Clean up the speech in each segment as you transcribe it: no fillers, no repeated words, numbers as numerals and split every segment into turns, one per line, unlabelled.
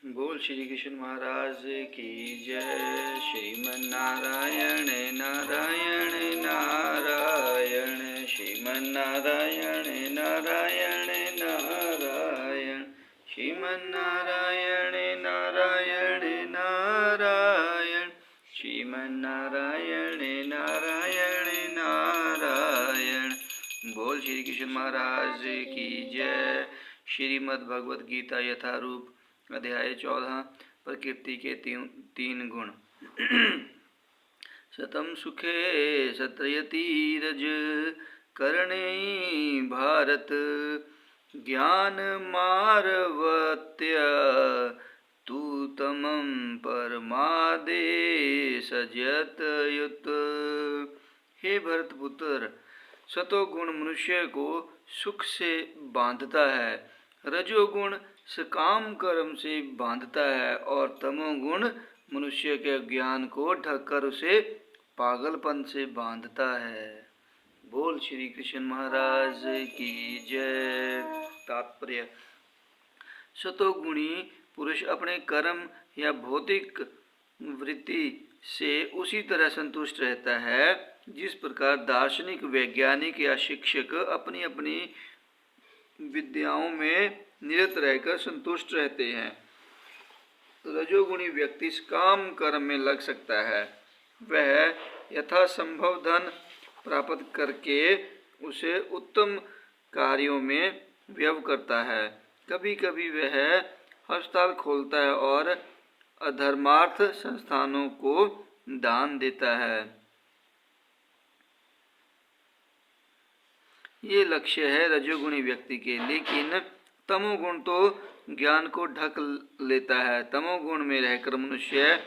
बोल श्री कृष्ण महाराज की जय। श्रीमन नारायण नारायण नारायण, श्रीमन नारायण नारायण नारायण, श्रीमन नारायण नारायण नारायण, श्रीमन नारायण नारायण नारायण। बोल श्री कृष्ण महाराज की जय। श्रीमद् भगवद गीता यथारूप अध्याय 14 प्रकृति के तीन गुण। शतम सुखे सत्रयति रज करणे भारत, ज्ञान मारवत्य तू तमं परमादे सजत युत। हे भरतपुत्र, सतोगुण मनुष्य को सुख से बांधता है, रजोगुण सकाम कर्म से बांधता है और तमोगुण मनुष्य के ज्ञान को ढककर उसे पागलपन से बांधता है। बोल श्री कृष्ण महाराज की जय। तात्पर्य: सतोगुणी पुरुष अपने कर्म या भौतिक वृत्ति से उसी तरह संतुष्ट रहता है जिस प्रकार दार्शनिक, वैज्ञानिक या शिक्षक अपनी अपनी विद्याओं में निरत रहकर संतुष्ट रहते हैं। रजोगुणी व्यक्ति काम कर्म में लग सकता है, वह यथासंभव धन प्राप्त करके उसे उत्तम कार्यों में व्यय करता है। कभी कभी वह अस्पताल खोलता है और अधर्मार्थ संस्थानों को दान देता है। ये लक्ष्य है रजोगुणी व्यक्ति के। लेकिन तमोगुण तो ज्ञान को ढक लेता है। तमोगुण में रहकर मनुष्य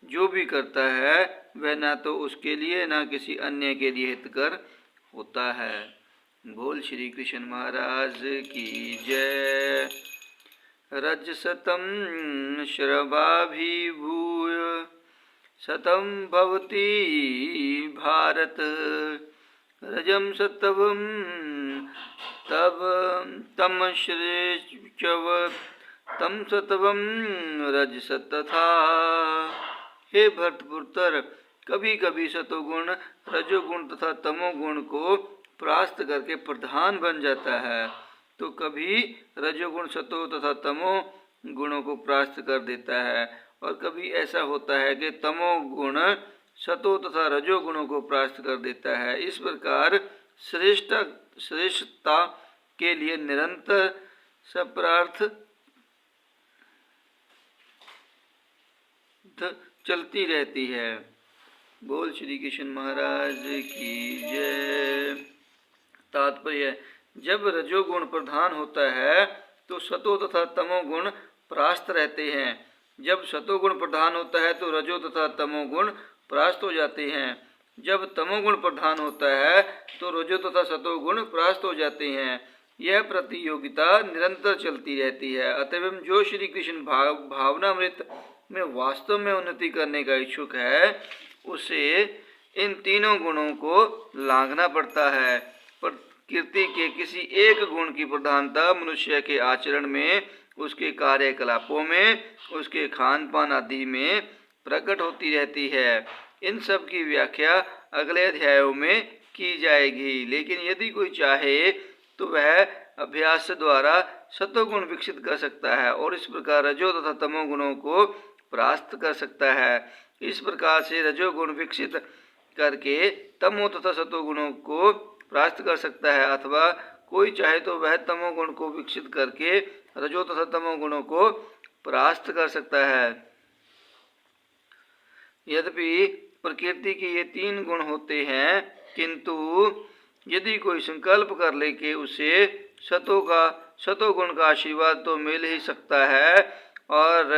जो भी करता है वह न तो उसके लिए न किसी अन्य के लिए हितकर होता है। बोल श्री कृष्ण महाराज की जय। रजसतं श्रवाभिभूय शतं भवति भारत, रजं सत्वं तव तमश्रेष्ठव तम सत्वं रजसतथा। हे भरतपुत्र, कभी कभी सतोगुण रजोगुण तथा तमोगुण को परास्त करके प्रधान बन जाता है, तो कभी रजोगुण सतो तथा तमो गुणों को परास्त कर देता है, और कभी ऐसा होता है कि तमोगुण सतो तथा रजोगुणों को परास्त कर देता है। इस प्रकार श्रेष्ठता के लिए निरंतर सप्रार्थ चलती रहती है। बोल श्री कृष्ण महाराज की जय। तात्पर्य: जब रजोगुण प्रधान होता है तो सतो तथा तमोगुण परास्त रहते हैं। जब सतोगुण प्रधान होता है तो रजो तथा तमोगुण परास्त हो जाते हैं। जब तमोगुण प्रधान होता है तो रजो तथा सतोगुण परास्त हो जाते हैं। यह प्रतियोगिता निरंतर चलती रहती है। अतएव जो श्री कृष्ण भावनामृत में वास्तव में उन्नति करने का इच्छुक है, उसे इन तीनों गुणों को लांघना पड़ता है। प्रकृति के किसी एक गुण की प्रधानता मनुष्य के आचरण में, उसके कार्यकलापों में, उसके खान पान आदि में प्रकट होती रहती है। इन सब की व्याख्या अगले अध्यायों में की जाएगी। लेकिन यदि कोई चाहे तो वह अभ्यास द्वारा सतोगुण विकसित कर सकता है और इस प्रकार रजो तथा तमोगुणों को परास्त कर सकता है। इस प्रकार से रजोगुण विकसित करके तमो तथा सतोगुणों को परास्त कर सकता है, अथवा कोई चाहे तो वह तमोगुण को विकसित करके रजो तथा तमोगुणों को परास्त कर सकता है। यद्यपि प्रकृति के ये तीन गुण होते हैं, किंतु यदि कोई संकल्प कर ले कि उसे सतोगुण का आशीर्वाद तो मिल ही सकता है और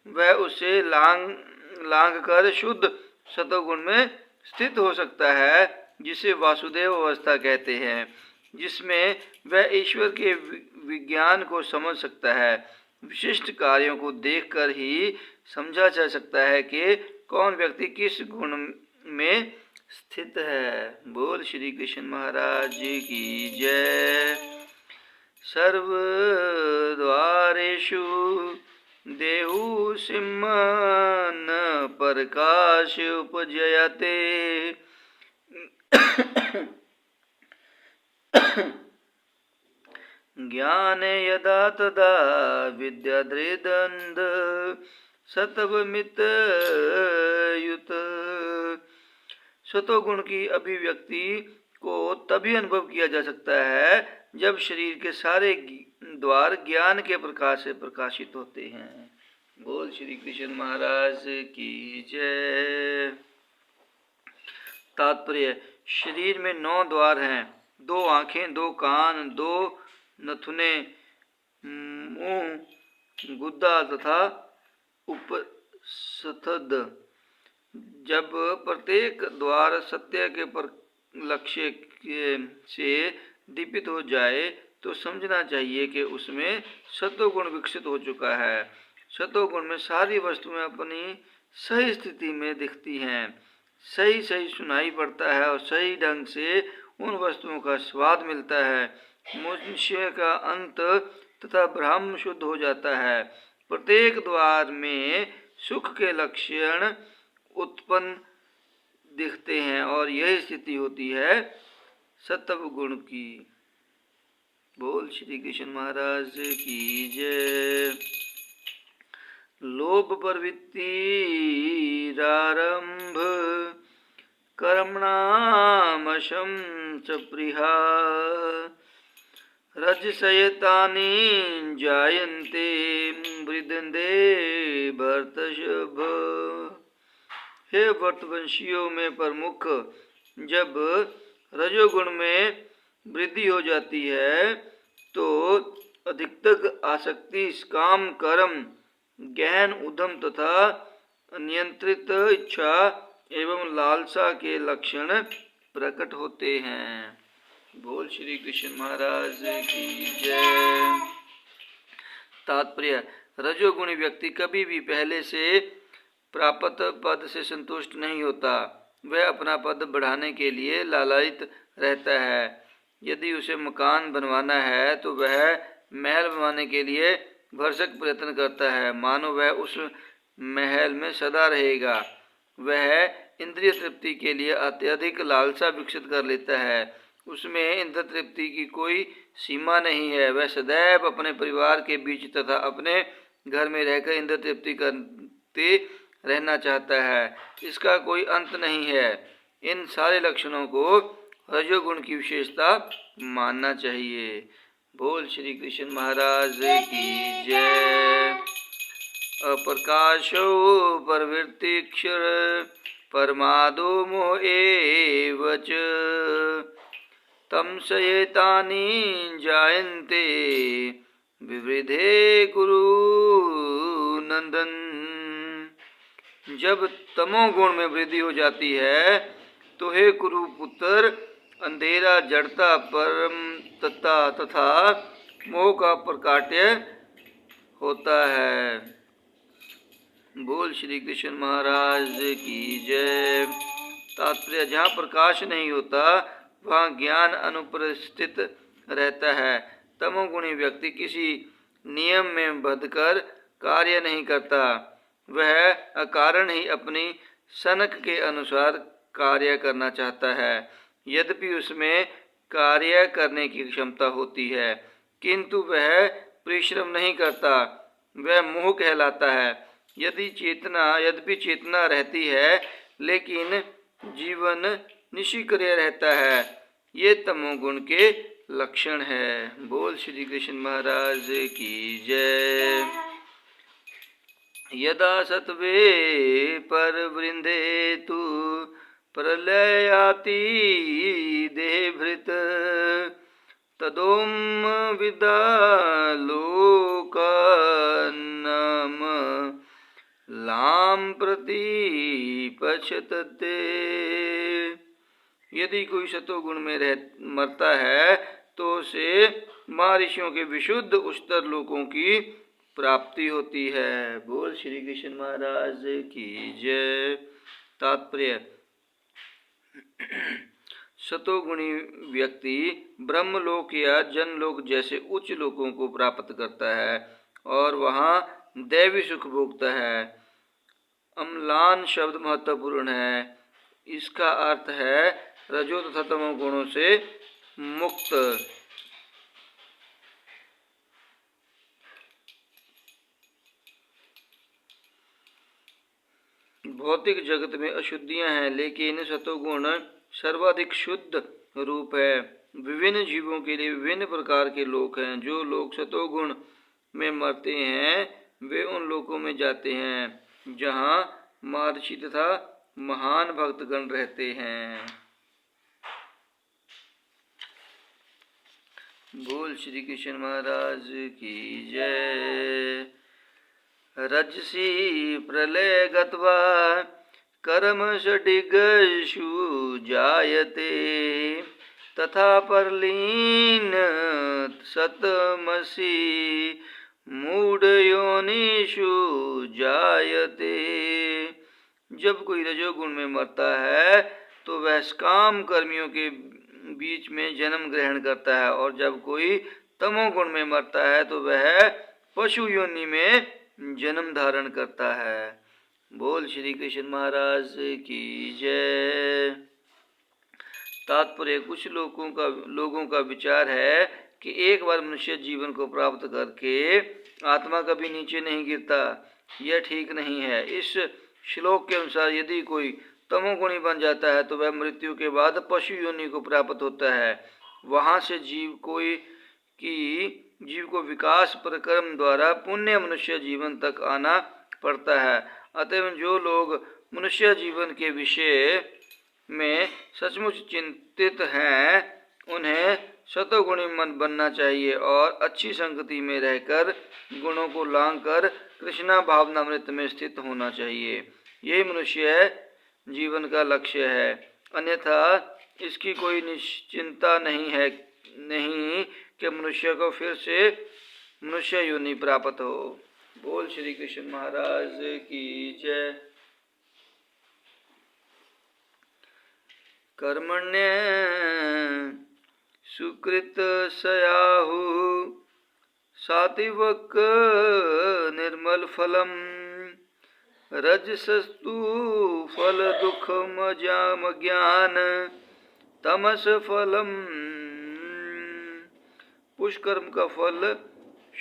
वह उसे लांघ कर शुद्ध सतोगुण में स्थित हो सकता है, जिसे वासुदेव अवस्था कहते हैं, जिसमें वह ईश्वर के विज्ञान को समझ सकता है। विशिष्ट कार्यों को देखकर ही समझा जा सकता है कि कौन व्यक्ति किस गुण में स्थित है। बोल श्री कृष्ण महाराज की जय। सर्वद्वारेषु देहु सिमन प्रकाश उपजयते ज्ञान यदा तदा विद्याद्रेदंद सतवमित युत। सतोगुण की अभिव्यक्ति को तभी अनुभव किया जा सकता है जब शरीर के सारे द्वार ज्ञान के प्रकाश से प्रकाशित होते हैं। बोल श्री कृष्ण महाराज की जय। तात्पर्य, शरीर में 9 द्वार हैं, 2 आँखें, 2 कान, 2 नथुने, मुंह, गुद्दा तथा उपस्थद। जब प्रत्येक द्वार सत्य के लक्ष्य से दीपित हो जाए तो समझना चाहिए कि उसमें सतोगुण विकसित हो चुका है। सतोगुण में सारी वस्तुएं अपनी सही स्थिति में दिखती हैं, सही सुनाई पड़ता है और सही ढंग से उन वस्तुओं का स्वाद मिलता है। मनुष्य का अंत तथा ब्रह्म शुद्ध हो जाता है। प्रत्येक द्वार में सुख के लक्षण उत्पन्न दिखते हैं और यही स्थिति होती है सत्व गुण की। बोल श्री कृष्ण महाराज की जय। लोभ प्रवृत्ति आरंभ कर्मणामशं च प्रिया रजसयतानि जायन्ते वृद्धन्ते भरतर्षभ। हे वर्तवंशियों में प्रमुख, जब रजोगुण में वृद्धि हो जाती है तो अधिकतक आसक्ति, काम, कर्म, गहन उद्यम तथा अनियंत्रित इच्छा एवं लालसा के लक्षण प्रकट होते हैं। बोल श्री कृष्ण महाराज की जय। तात्पर्य, रजोगुणी व्यक्ति कभी भी पहले से प्राप्त पद से संतुष्ट नहीं होता। वह अपना पद बढ़ाने के लिए लालायित रहता है। यदि उसे मकान बनवाना है तो वह महल बनवाने के लिए भरसक प्रयत्न करता है, मानो वह उस महल में सदा रहेगा। वह इंद्रिय तृप्ति के लिए अत्यधिक लालसा विकसित कर लेता है। उसमें इंद्रिय तृप्ति की कोई सीमा नहीं है। वह सदैव अपने परिवार के बीच तथा अपने घर में रहकर इंद्रिय तृप्ति करते रहना चाहता है। इसका कोई अंत नहीं है। इन सारे लक्षणों को रजोगुण की विशेषता मानना चाहिए। बोल श्री कृष्ण महाराज की जय। अप्रकाशो प्रवृत्तिक्षर परमादो मोह एव च तमसयेतानि जायन्ते विवृधे कुरु नंदन। जब तमोगुण में वृद्धि हो जाती है तो हे कुरुपुत्र, अंधेरा, जड़ता, परम तत्ता तथा मोह का प्रकाट्य होता है। बोल श्री कृष्ण महाराज की जय। तात्पर्य, जहाँ प्रकाश नहीं होता वहाँ ज्ञान अनुपस्थित रहता है। तमोगुणी व्यक्ति किसी नियम में बंधकर कार्य नहीं करता। वह अकारण ही अपनी सनक के अनुसार कार्य करना चाहता है। यद्यपि उसमें कार्य करने की क्षमता होती है, किंतु वह परिश्रम नहीं करता। वह मोह कहलाता है। यद्यपि चेतना रहती है, लेकिन जीवन निष्क्रिय रहता है। ये तमोगुण के लक्षण है। बोल श्री कृष्ण महाराज की जय। यदा सत्वे परवृंदे तु प्रलयाति देहभृत तदोम विदालोकनम लाम प्रति पश्यते। यदि कोई सतोगुण में मरता है तो उसे महर्षियों के विशुद्ध उच्चतर लोकों की प्राप्ति होती है। बोल श्री कृष्ण महाराज की जय। तात्पर्य, सतोगुणी व्यक्ति ब्रह्मलोक या जनलोक जैसे उच्च लोकों को प्राप्त करता है और वहाँ दैवी सुख भोगता है। अम्लान शब्द महत्वपूर्ण है। इसका अर्थ है रजो तथा तमो गुणों से मुक्त। भौतिक जगत में अशुद्धियां हैं, लेकिन सतोगुण सर्वाधिक शुद्ध रूप है। विभिन्न जीवों के लिए विभिन्न प्रकार के लोक हैं। जो लोग सतोगुण में मरते हैं वे उन लोकों में जाते हैं जहाँ महर्षि तथा महान भक्तगण रहते हैं। बोल श्री कृष्ण महाराज की जय। रजसी प्रलय गत्वा कर्म षडिगषु जायते तथा परलीन सतमसि मूढ़योनिषु जायते। जब कोई रजोगुण में मरता है तो वह काम कर्मियों के बीच में जन्म ग्रहण करता है, और जब कोई तमोगुण में मरता है तो वह पशु योनि में जन्म धारण करता है। बोल श्री कृष्ण महाराज की जय। तात्पर्य, कुछ लोगों का विचार है कि एक बार मनुष्य जीवन को प्राप्त करके आत्मा कभी नीचे नहीं गिरता। यह ठीक नहीं है। इस श्लोक के अनुसार यदि कोई तमोगुणी बन जाता है तो वह मृत्यु के बाद पशु योनि को प्राप्त होता है। वहाँ से जीव को विकास प्रक्रम द्वारा पुण्य मनुष्य जीवन तक आना पड़ता है। अतः जो लोग मनुष्य जीवन के विषय में सचमुच चिंतित हैं उन्हें सतोगुणी मन बनना चाहिए और अच्छी संगति में रहकर गुणों को लांघकर कृष्णा भावनामृत में स्थित होना चाहिए। यही मनुष्य जीवन का लक्ष्य है। अन्यथा इसकी कोई निश्चिंता नहीं कि मनुष्य को फिर से मनुष्य योनि प्राप्त हो। बोल श्री कृष्ण महाराज की जय। कर्मण्य सुकृत सयाहु सात्विक निर्मल फलम रजसस्तु फल दुखम ज्ञान तमस फलम। पुष्कर्म का फल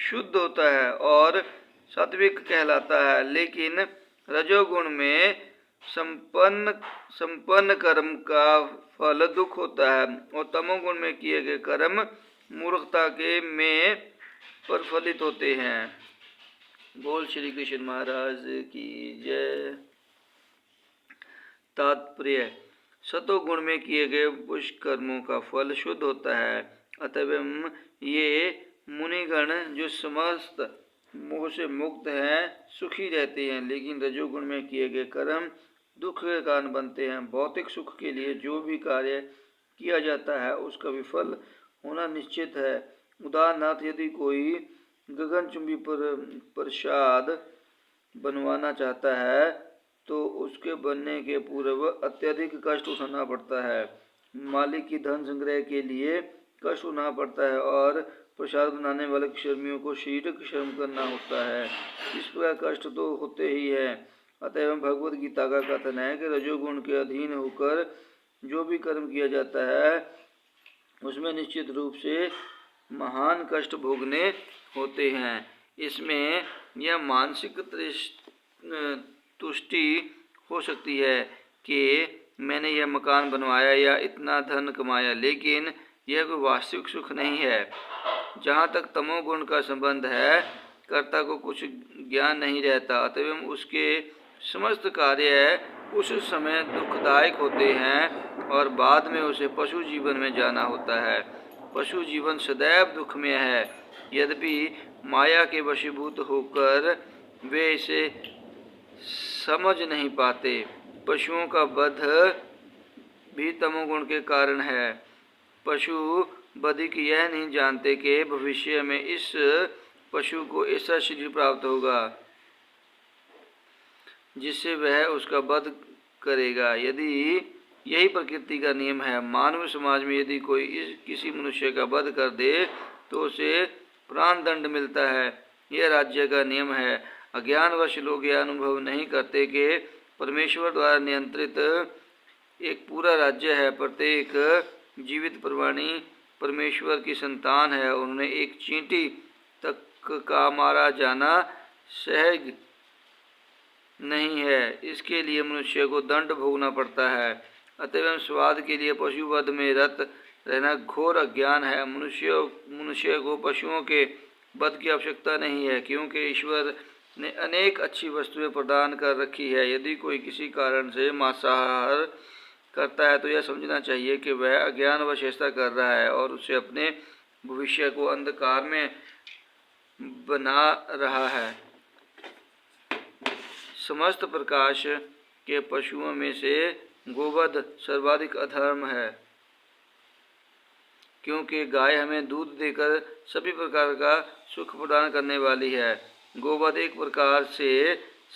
शुद्ध होता है और सात्विक कहलाता है, लेकिन रजोगुण में संपन्न कर्म का फल दुख होता है और तमोगुण में किए गए कर्म मूर्खता के में प्रफलित होते हैं। बोल श्री कृष्ण महाराज की जय। तात्पर्य, सतोगुण में किए गए पुष्कर्मों का फल शुद्ध होता है। अतः ये मुनिगण जो समस्त मोह से मुक्त हैं सुखी रहते हैं, लेकिन रजोगुण में किए गए कर्म दुख के कारण बनते हैं। भौतिक सुख के लिए जो भी कार्य किया जाता है उसका विफल होना निश्चित है। उदाहरणार्थ, यदि कोई गगनचुंबी प्रसाद बनवाना चाहता है तो उसके बनने के पूर्व अत्यधिक कष्ट उठाना पड़ता है। मालिक की धन संग्रह के लिए कष्ट उठाना पड़ता है और प्रसाद बनाने वाले श्रमियों को शारीरिक श्रम करना होता है। इस प्रकार कष्ट तो होते ही है। अतः भगवद गीता का कथन है कि रजोगुण के अधीन होकर जो भी कर्म किया जाता है उसमें निश्चित रूप से महान कष्ट भोगने होते हैं। इसमें यह मानसिक तुष्टि हो सकती है कि मैंने यह मकान बनवाया या इतना धन कमाया, लेकिन यह कोई वास्तविक सुख नहीं है। जहाँ तक तमोगुण का संबंध है, कर्ता को कुछ ज्ञान नहीं रहता, अतः उसके समस्त कार्य उस समय दुखदायक होते हैं और बाद में उसे पशु जीवन में जाना होता है। पशु जीवन सदैव दुखमय है। यद्यपि माया के वशीभूत होकर वे इसे समझ नहीं पाते। पशुओं का वध भी तमोगुण के कारण है। पशु बधिक यह नहीं जानते कि भविष्य में इस पशु को ऐसा शरीर प्राप्त होगा जिससे वह उसका वध करेगा। यदि यही प्रकृति का नियम है, मानव समाज में यदि कोई किसी मनुष्य का वध कर दे तो उसे प्राण दंड मिलता है। यह राज्य का नियम है। अज्ञानवश लोग यह अनुभव नहीं करते कि परमेश्वर द्वारा नियंत्रित एक पूरा राज्य है। प्रत्येक जीवित प्राणी परमेश्वर की संतान है और उन्हें एक चींटी तक का मारा जाना सहज नहीं है। इसके लिए मनुष्य को दंड भोगना पड़ता है। अतएव स्वाद के लिए पशुवध में रत रहना घोर अज्ञान है। मनुष्य को पशुओं के वध की आवश्यकता नहीं है, क्योंकि ईश्वर ने अनेक अच्छी वस्तुएं प्रदान कर रखी है। यदि कोई किसी कारण से मांसाहार करता है तो यह समझना चाहिए कि वह अज्ञानवश ऐसा कर रहा है और उसे अपने भविष्य को अंधकार में बना रहा है। समस्त प्रकाश के पशुओं में से गोवध सर्वाधिक अधर्म है, क्योंकि गाय हमें दूध देकर सभी प्रकार का सुख प्रदान करने वाली है। गोवध एक प्रकार से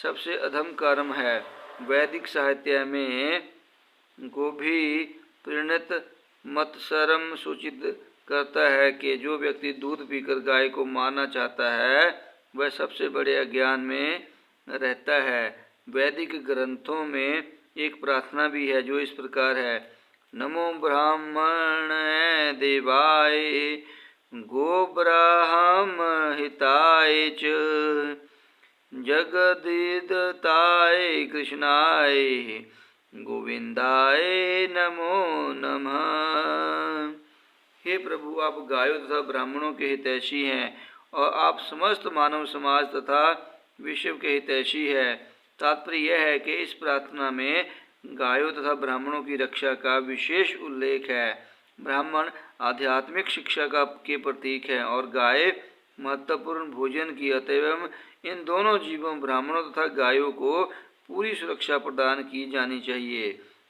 सबसे अधम कर्म है। वैदिक साहित्य में गोभी परिणत मत्सरम सूचित करता है कि जो व्यक्ति दूध पीकर गाय को मारना चाहता है वह सबसे बड़े अज्ञान में रहता है। वैदिक ग्रंथों में एक प्रार्थना भी है जो इस प्रकार है: नमो ब्राह्मण देवाय गोब्राह्म हिताय च जगदीदताय कृष्णाय गोविंदाय नमो नमः। हे प्रभु, आप गायों तथा ब्राह्मणों के हितैषी हैं और आप समस्त मानव समाज तथा विश्व के हितैषी है। तात्पर्य यह है कि इस प्रार्थना में गायों तथा ब्राह्मणों की रक्षा का विशेष उल्लेख है। ब्राह्मण आध्यात्मिक शिक्षा के प्रतीक है और गाय महत्वपूर्ण भोजन की। अतएव इन दोनों जीवों ब्राह्मणों तथा गायों को पूरी सुरक्षा प्रदान की जानी चाहिए।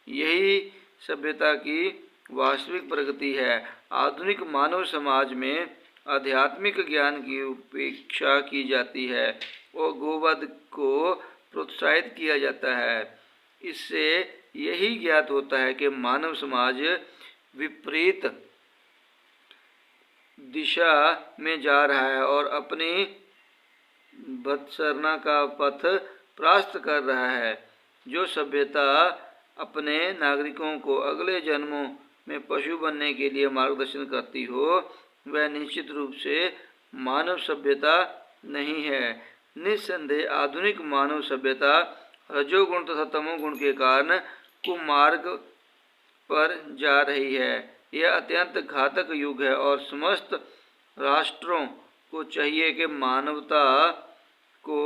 यही सभ्यता की वास्तविक प्रगति है। आधुनिक मानव समाज में आध्यात्मिक ज्ञान की उपेक्षा की जाती है और गोवध को प्रोत्साहित किया जाता है। इससे यही ज्ञात होता है कि मानव समाज विपरीत दिशा में जा रहा है और अपनी बदसरना का पथ प्रास्त कर रहा है। जो सभ्यता अपने नागरिकों को अगले जन्मों में पशु बनने के लिए मार्गदर्शन करती हो वह निश्चित रूप से मानव सभ्यता नहीं है। निस्संदेह आधुनिक मानव सभ्यता रजोगुण तथा तमोगुण के कारण कुमार्ग पर जा रही है। यह अत्यंत घातक युग है और समस्त राष्ट्रों को चाहिए कि मानवता को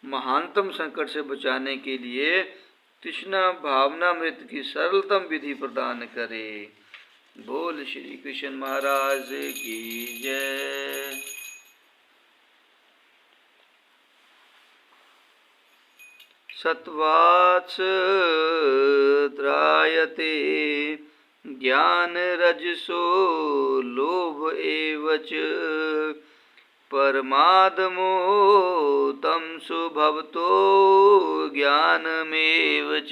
महानतम संकट से बचाने के लिए तृष्णा भावनामृत की सरलतम विधि प्रदान करे। बोल श्री कृष्ण महाराज की जय। सत्वात्स त्रायते ज्ञान रजसो लोभ एवच परमादमो तमसो भवतो ज्ञानमेव च।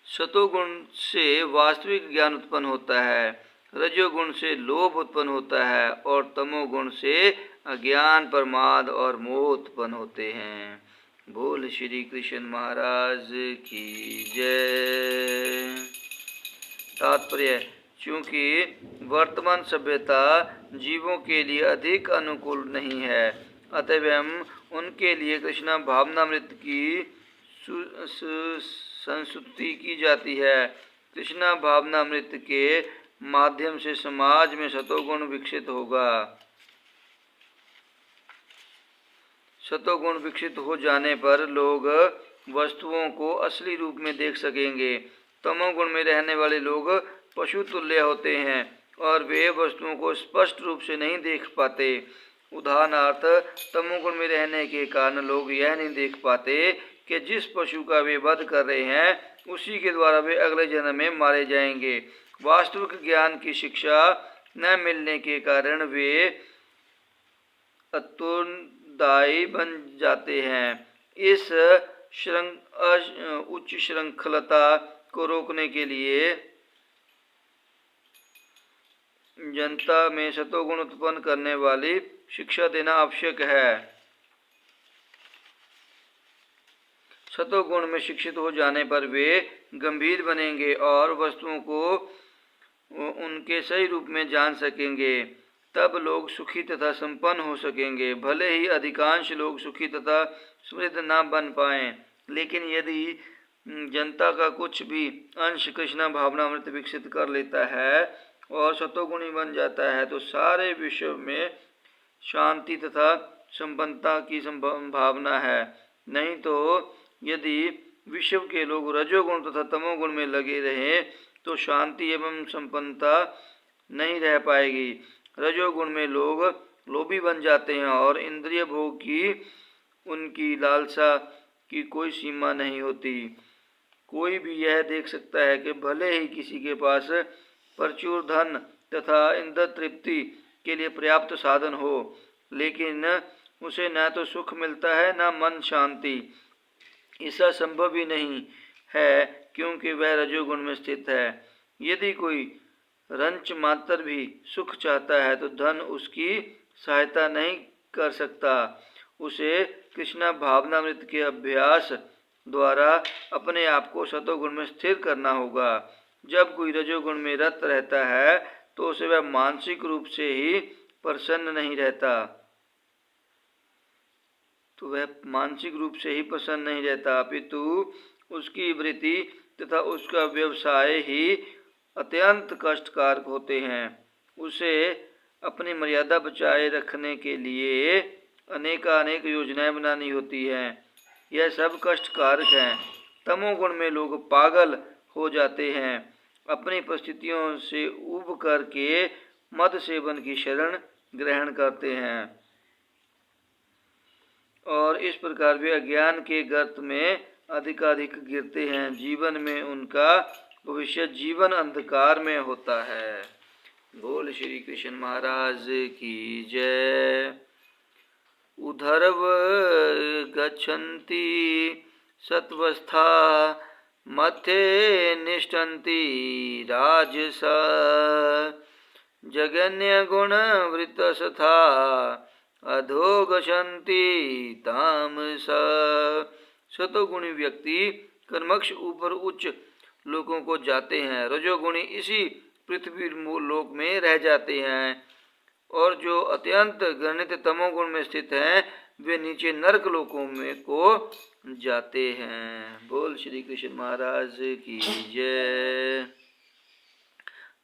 सतोगुण से वास्तविक ज्ञान उत्पन्न होता है, रजोगुण से लोभ उत्पन्न होता है और तमोगुण से अज्ञान, प्रमाद और मोह उत्पन्न होते हैं। बोल श्री कृष्ण महाराज की जय। तात्पर्य: चूँकि वर्तमान सभ्यता जीवों के लिए अधिक अनुकूल नहीं है, अतएव उनके लिए कृष्णा भावनामृत की संस्तुति की जाती है। कृष्णा भावनामृत के माध्यम से समाज में सतोगुण विकसित होगा। सतोगुण विकसित हो जाने पर लोग वस्तुओं को असली रूप में देख सकेंगे। तमोगुण में रहने वाले लोग पशु तुल्य होते हैं और वे वस्तुओं को स्पष्ट रूप से नहीं देख पाते। उदाहरणार्थ, तमोगुण में रहने के कारण लोग यह नहीं देख पाते कि जिस पशु का वे वध कर रहे हैं उसी के द्वारा वे अगले जन्म में मारे जाएंगे। वास्तविक ज्ञान की शिक्षा न मिलने के कारण वे अतुलदायी बन जाते हैं। इस उच्च श्रृंखलता को रोकने के लिए जनता में सतोगुण उत्पन्न करने वाली शिक्षा देना आवश्यक है। सतोगुण में शिक्षित हो जाने पर वे गंभीर बनेंगे और वस्तुओं को उनके सही रूप में जान सकेंगे। तब लोग सुखी तथा संपन्न हो सकेंगे। भले ही अधिकांश लोग सुखी तथा समृद्ध न बन पाएं, लेकिन यदि जनता का कुछ भी अंश कृष्णा भावनामृत विकसित कर लेता है और सतोगुणी बन जाता है तो सारे विश्व में शांति तथा संपन्नता की संभावना है। नहीं तो यदि विश्व के लोग रजोगुण तथा तमोगुण में लगे रहें तो शांति एवं संपन्नता नहीं रह पाएगी। रजोगुण में लोग लोभी बन जाते हैं और इंद्रिय भोग की उनकी लालसा की कोई सीमा नहीं होती। कोई भी यह देख सकता है कि भले ही किसी के पास प्रचुर धन तथा इंद्र तृप्ति के लिए पर्याप्त साधन हो, लेकिन उसे न तो सुख मिलता है न मन शांति। ऐसा संभव ही नहीं है क्योंकि वह रजोगुण में स्थित है। यदि कोई रंच मात्र भी सुख चाहता है तो धन उसकी सहायता नहीं कर सकता। उसे कृष्णा भावनामृत के अभ्यास द्वारा अपने आप को सतोगुण में स्थिर करना होगा। जब कोई रजोगुण में रत रहता है तो उसे वह मानसिक रूप से ही प्रसन्न नहीं रहता अपितु उसकी वृत्ति तथा उसका व्यवसाय ही अत्यंत कष्टकारक होते हैं। उसे अपनी मर्यादा बचाए रखने के लिए अनेकानेक योजनाएं बनानी होती हैं। यह सब कष्टकारक हैं। तमोगुण में लोग पागल हो जाते हैं, अपनी परिस्थितियों से ऊब करके मद सेवन की शरण ग्रहण करते हैं और इस प्रकार वे अज्ञान के गर्त में अधिकाधिक गिरते हैं। जीवन में उनका भविष्य जीवन अंधकार में होता है। बोल श्री कृष्ण महाराज की जय। उधर्व गच्छन्ति सत्वस्था मथे निष्ठन्ति राजसा जगन्य गुण वृतसथा अधो गच्छन्ति तामसा। सतोगुणी व्यक्ति कर्मक्ष ऊपर उच्च लोकों को जाते हैं। रजोगुणी इसी पृथ्वी लोक में रह जाते हैं और जो अत्यंत घृणित तमोगुण में स्थित हैं वे नीचे नरक लोकों में को जाते हैं। बोल श्री कृष्ण महाराज की जय।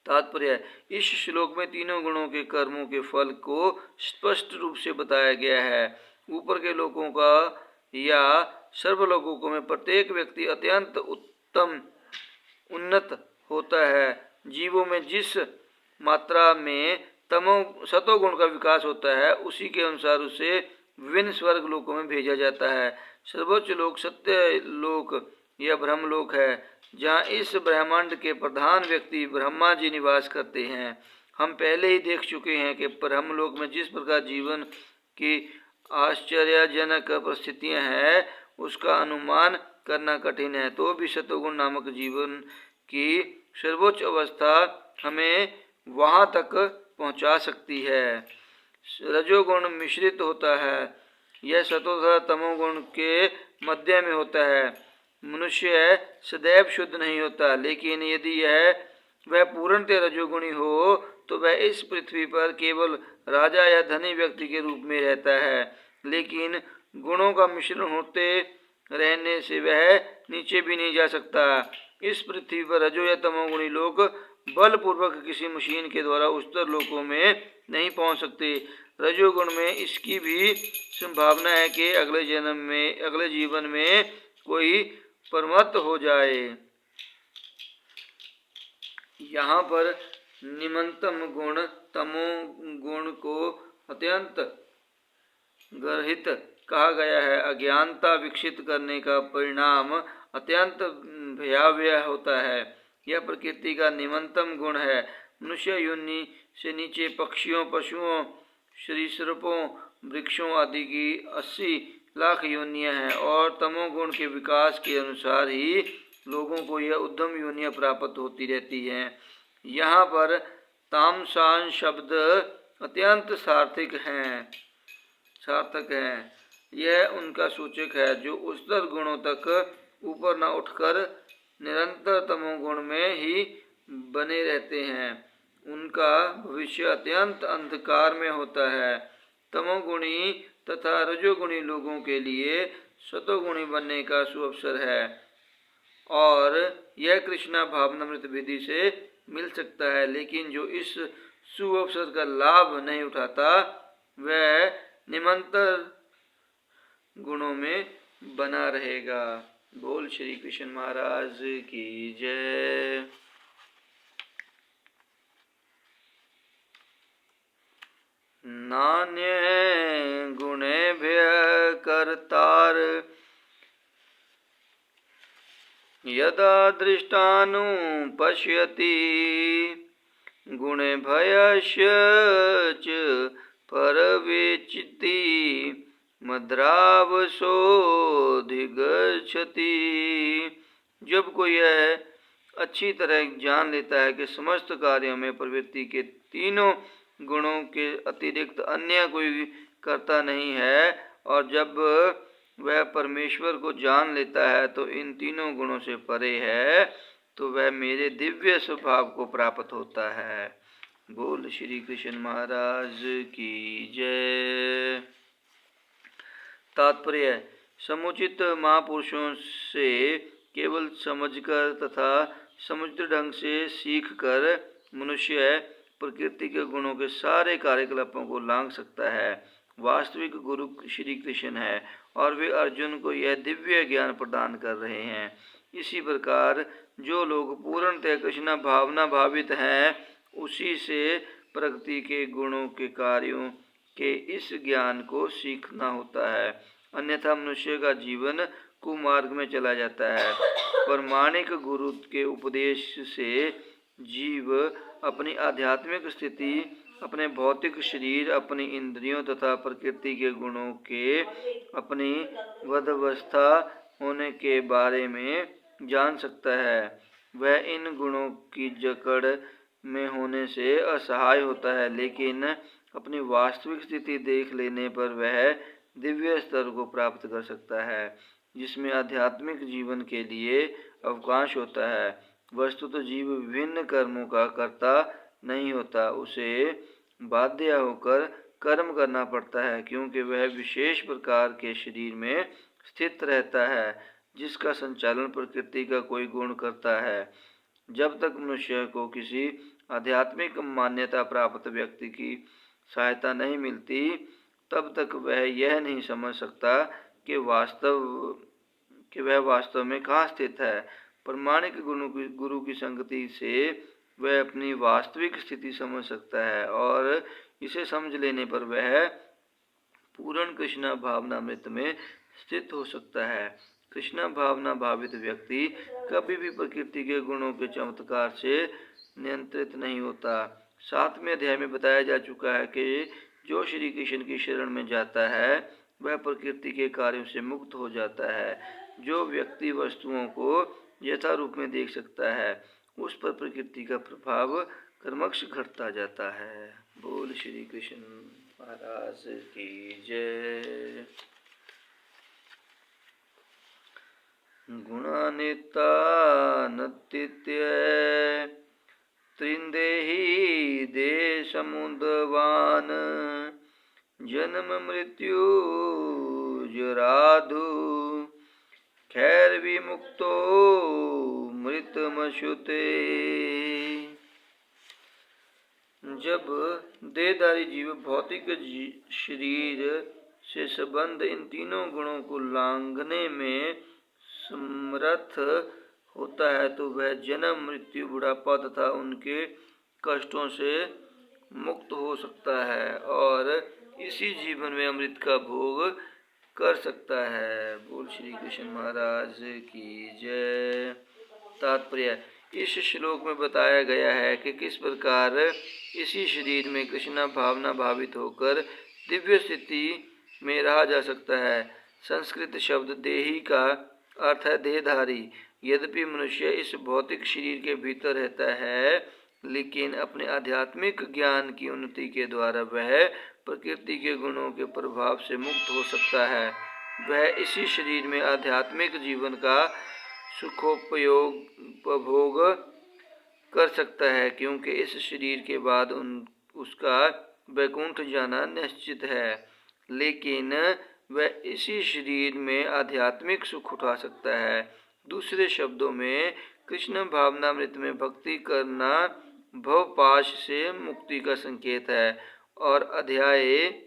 तात्पर्य, इस श्लोक में तीनों गुणों के कर्मों के फल को स्पष्ट रूप से बताया गया है। ऊपर के लोकों का या सर्वलोकों में प्रत्येक व्यक्ति अत्यंत उत्तम उन्नत होता है। जीवों में जिस मात्रा में सतोगुण का विकास होता है उसी के अनुसार उसे विभिन्न स्वर्ग लोकों में भेजा जाता है। सर्वोच्च लोक सत्य लोक या ब्रह्मलोक है, जहाँ इस ब्रह्मांड के प्रधान व्यक्ति ब्रह्मा जी निवास करते हैं। हम पहले ही देख चुके हैं कि ब्रह्मलोक में जिस प्रकार जीवन की आश्चर्यजनक परिस्थितियां हैं उसका अनुमान करना कठिन है, तो भी सतोगुण नामक जीवन की सर्वोच्च अवस्था हमें वहाँ तक पहुँचा सकती है। रजोगुण मिश्रित होता है, यह सतो तथा तमोगुण के मध्य में होता है। मनुष्य सदैव शुद्ध नहीं होता, लेकिन यदि वह पूर्णतः रजोगुणी हो तो वह इस पृथ्वी पर केवल राजा या धनी व्यक्ति के रूप में रहता है। लेकिन गुणों का मिश्रण होते रहने से वह नीचे भी नहीं जा सकता। इस पृथ्वी पर रजो या तमोगुणी लोग बलपूर्वक किसी मशीन के द्वारा उच्चतर लोकों में नहीं पहुंच सकते। रजोगुण में इसकी भी संभावना है कि अगले जीवन में कोई परमत हो जाए। यहाँ पर निम्नतम गुण तमो गुण को अत्यंत गर्हित कहा गया है। अज्ञानता विकसित करने का परिणाम अत्यंत भयावह होता है। यह प्रकृति का निम्नतम गुण है। मनुष्य योनि से नीचे पक्षियों, पशुओं, सरीसृपों, वृक्षों आदि की 80 लाख योनियां हैं और तमोगुण के विकास के अनुसार ही लोगों को यह उद्धम योनियां प्राप्त होती रहती हैं। यहाँ पर तामसान शब्द अत्यंत सार्थक है। यह उनका सूचक है जो उच्चतर गुणों तक ऊपर न उठकर निरंतर तमोगुण में ही बने रहते हैं। उनका भविष्य अत्यंत अंधकार में होता है। तमोगुणी तथा रजोगुणी लोगों के लिए सतोगुणी बनने का सुअवसर है और यह कृष्णा भावनामृत विधि से मिल सकता है। लेकिन जो इस सुअवसर का लाभ नहीं उठाता वह निमंतर गुणों में बना रहेगा। बोल श्री कृष्ण महाराज की जय। नान्य गुणेभ्य कर्तार यदा दृष्टानुपश्यति गुणेभ्यश्च परवेचिति मद्रावसोऽधिगच्छति। जब कोई यह अच्छी तरह जान लेता है कि समस्त कार्यों में प्रवृत्ति के तीनों गुणों के अतिरिक्त अन्य कोई कर्ता नहीं है और जब वह परमेश्वर को जान लेता है तो इन तीनों गुणों से परे है, तो वह मेरे दिव्य स्वभाव को प्राप्त होता है। बोल श्री कृष्ण महाराज की जय। तात्पर्य: समुचित महापुरुषों से केवल समझकर तथा समुचित ढंग से सीखकर मनुष्य प्रकृति के गुणों के सारे कार्यकलापों को लांघ सकता है। वास्तविक गुरु श्री कृष्ण है और वे अर्जुन को यह दिव्य ज्ञान प्रदान कर रहे हैं। इसी प्रकार जो लोग पूर्णतः कृष्ण भावना भावित हैं, उसी से प्रकृति के गुणों के कार्यों के इस ज्ञान को सीखना होता है, अन्यथा मनुष्य का जीवन कुमार्ग में चला जाता है। प्रामाणिक गुरु के उपदेश से जीव अपनी आध्यात्मिक स्थिति, अपने भौतिक शरीर, अपनी इंद्रियों तथा प्रकृति के गुणों के अपनी वधावस्था होने के बारे में जान सकता है। वह इन गुणों की जकड़ में होने से असहाय होता है, लेकिन अपनी वास्तविक स्थिति देख लेने पर वह दिव्य स्तर को प्राप्त कर सकता है, जिसमें आध्यात्मिक जीवन के लिए अवकाश होता है। वस्तुतः जीव विभिन्न कर्मों का कर्ता नहीं होता, उसे बाध्य होकर कर्म करना पड़ता है, क्योंकि वह विशेष प्रकार के शरीर में स्थित रहता है जिसका संचालन प्रकृति का कोई गुण करता है। जब तक मनुष्य को किसी आध्यात्मिक मान्यता प्राप्त व्यक्ति की सहायता नहीं मिलती, तब तक वह यह नहीं समझ सकता कि वह वास्तव में कहाँ स्थित है। प्रामाणिक गुरु की संगति से वह अपनी वास्तविक स्थिति समझ सकता है और इसे समझ लेने पर वह पूर्ण कृष्ण भावनामृत में स्थित हो सकता है। कृष्ण भावना भावित व्यक्ति कभी भी प्रकृति के गुणों के चमत्कार से नियंत्रित नहीं होता। 7वें अध्याय में बताया जा चुका है कि जो श्री कृष्ण की शरण में जाता है वह प्रकृति के कार्यों से मुक्त हो जाता है। जो व्यक्ति वस्तुओं को यथा रूप में देख सकता है, उस पर प्रकृति का प्रभाव क्रमश घटता जाता है। बोल श्री कृष्ण महाराज की जय। गुणानितानतीत्य त्रिंदेहि देशमुद्वान् जन्म मृत्यु जराधु खैर विमुक्तो मृतमश्नुते। जब देहधारी जीव भौतिक शरीर से संबंध इन तीनों गुणों को लांघने में समर्थ होता है, तो वह जन्म मृत्यु बुढ़ापा तथा उनके कष्टों से मुक्त हो सकता है और इसी जीवन में अमृत का भोग कर सकता है। बोल श्री कृष्ण महाराज की जय। तात्पर्य: इस श्लोक में बताया गया है कि किस प्रकार इसी शरीर में कृष्ण भावना भावित होकर दिव्य स्थिति में रहा जा सकता है। संस्कृत शब्द देही का अर्थ है देहधारी। यद्यपि मनुष्य इस भौतिक शरीर के भीतर रहता है, लेकिन अपने आध्यात्मिक ज्ञान की उन्नति के द्वारा वह प्रकृति के गुणों के प्रभाव से मुक्त हो सकता है। वह इसी शरीर में आध्यात्मिक जीवन का उपभोग कर सकता है, क्योंकि इस शरीर के बाद उसका वैकुंठ जाना निश्चित है। लेकिन वह इसी शरीर में आध्यात्मिक सुख उठा सकता है। दूसरे शब्दों में कृष्ण भावनामृत में भक्ति करना भवपाश से मुक्ति का संकेत है। और अध्याय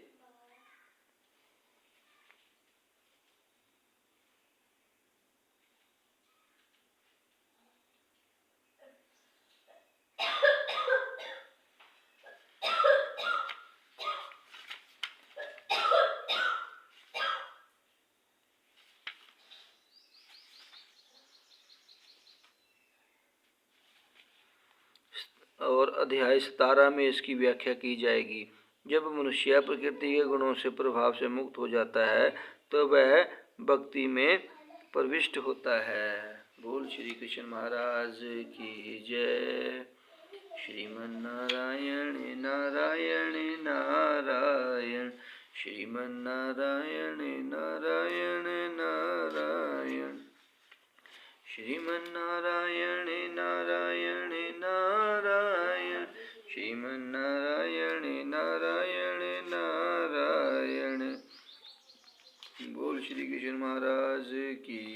अध्याय 17 में इसकी व्याख्या की जाएगी। जब मनुष्य प्रकृति के गुणों से प्रभाव से मुक्त हो जाता है तो वह भक्ति में प्रविष्ट होता है। बोल श्री कृष्ण महाराज की जय। श्रीमन्नारायण नारायण नारायण, श्रीमन्नारायण नारायण नारायण, श्रीमन्नारायण नारायण नारायण, श्रीमन्नारायण नारायण नारायण। बोल श्री कृष्ण महाराज की